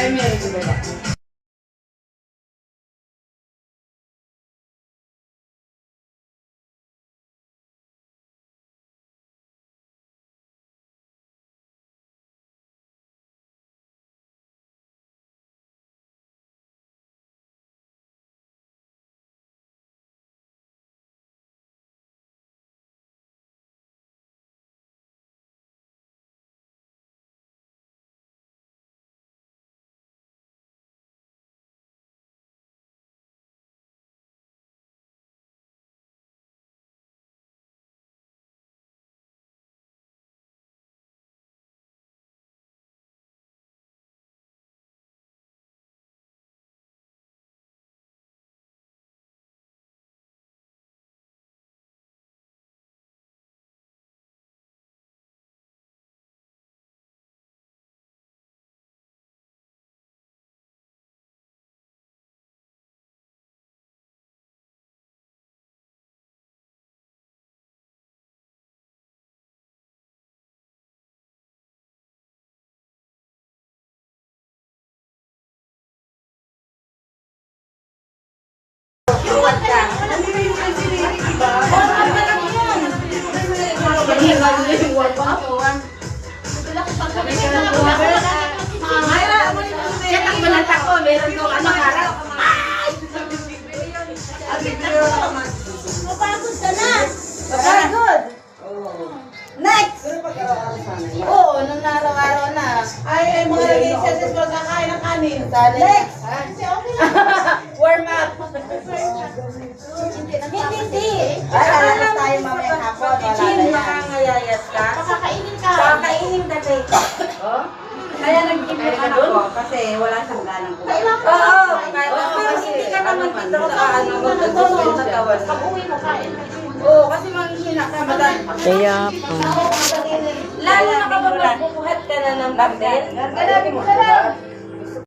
Ay, meron di ba? Meron yung ano harap. Mapagod ka na. Pagod. Next! Oo, nung araw-araw na. Ay, mga naging sessions ko kakain ng kanin. Next! Warm up. Hindi. Ay, alam tayo mamaya hapon. Wala na yan. Makangayayat ka. Pakakainin ka. Kakainin ka din. Oh? Kaya nag-ipon ka doon? Kasi wala siyang ganang kumain. Oo. Pero hindi ka naman dito sa ano, magkatuloy sa katawan. Pag-uwi mo, kain ka. Oo, kasi manghina ka. Kaya po. Lalo na kapag magbubuhat ka na ng papel. Galawin mo na lang.